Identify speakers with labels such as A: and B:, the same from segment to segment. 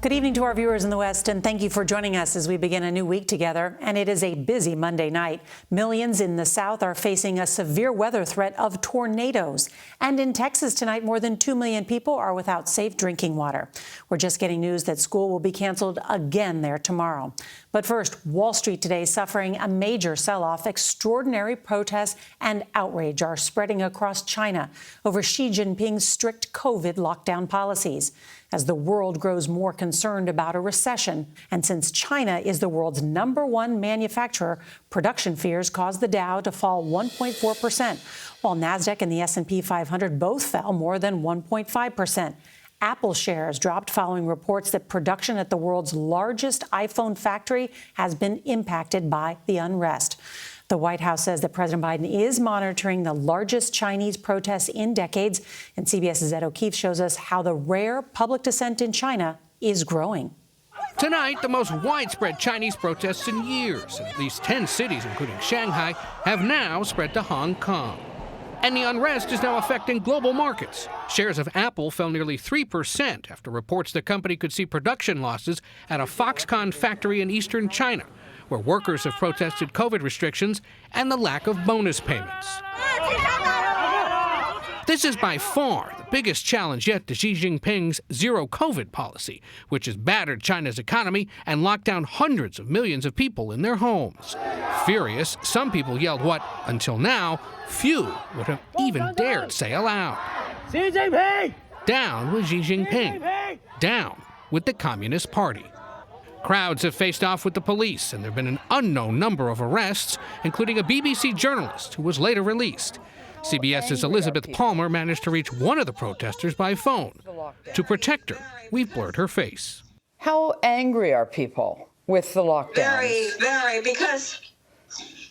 A: Good evening to our viewers in the West, and thank you for joining us as we begin a new week together. And it is a busy Monday night. Millions in the South are facing a severe weather threat of tornadoes. And in Texas tonight, more than 2 million people are without safe drinking water. We're just getting news that school will be canceled again there tomorrow. But first, Wall Street today suffering a major sell-off. Extraordinary protests and outrage are spreading across China over Xi Jinping's strict COVID lockdown policies. As the world grows more concerned about a recession, and since China is the world's #1 manufacturer, production fears caused the Dow to fall 1.4%, while Nasdaq and the S&P 500 both fell more than 1.5%. Apple shares dropped following reports that production at the world's largest iPhone factory has been impacted by the unrest. The White House says that President Biden is monitoring the largest Chinese protests in decades, and CBS's Ed O'Keefe shows us how the rare public dissent in China is growing.
B: Tonight, the most widespread Chinese protests in years. At least 10 cities, including Shanghai, have now spread to Hong Kong. And the unrest is now affecting global markets. Shares of Apple fell nearly 3% after reports the company could see production losses at a Foxconn factory in eastern China, where workers have protested COVID restrictions and the lack of bonus payments. This is by far the biggest challenge yet to Xi Jinping's zero-COVID policy, which has battered China's economy and locked down hundreds of millions of people in their homes. Furious, some people yelled what, until now, few would have even dared say aloud.
C: Xi Jinping!
B: Down with Xi Jinping. Down with the Communist Party. Crowds have faced off with the police, and there have been an unknown number of arrests, including a BBC journalist who was later released. CBS's Elizabeth Palmer managed to reach one of the protesters by phone. To protect her, we've blurred her face.
D: How angry are people with the lockdowns?
E: Very, because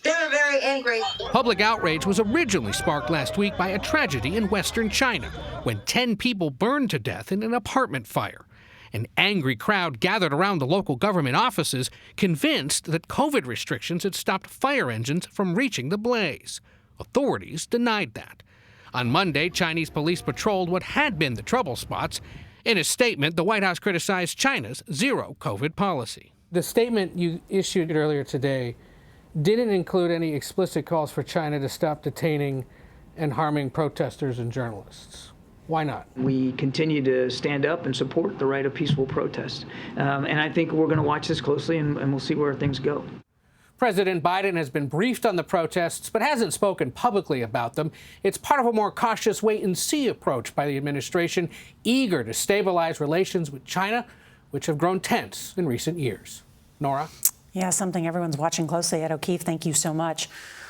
E: they're very angry.
B: Public outrage was originally sparked last week by a tragedy in western China, when 10 people burned to death in an apartment fire. An angry crowd gathered around the local government offices, convinced that COVID restrictions had stopped fire engines from reaching the blaze. Authorities denied that. On Monday, Chinese police patrolled what had been the trouble spots. In a statement, the White House criticized China's zero-COVID policy.
F: The statement you issued earlier today didn't include any explicit calls for China to stop detaining and harming protesters and journalists. Why not?
G: We continue to stand up and support the right of peaceful protest. And I think we're going to watch this closely, and we'll see where things go.
F: President Biden has been briefed on the protests, but hasn't spoken publicly about them. It's part of a more cautious wait-and-see approach by the administration, eager to stabilize relations with China, which have grown tense in recent years. Norah?
A: Yeah, something everyone's watching closely. Ed O'Keefe, thank you so much.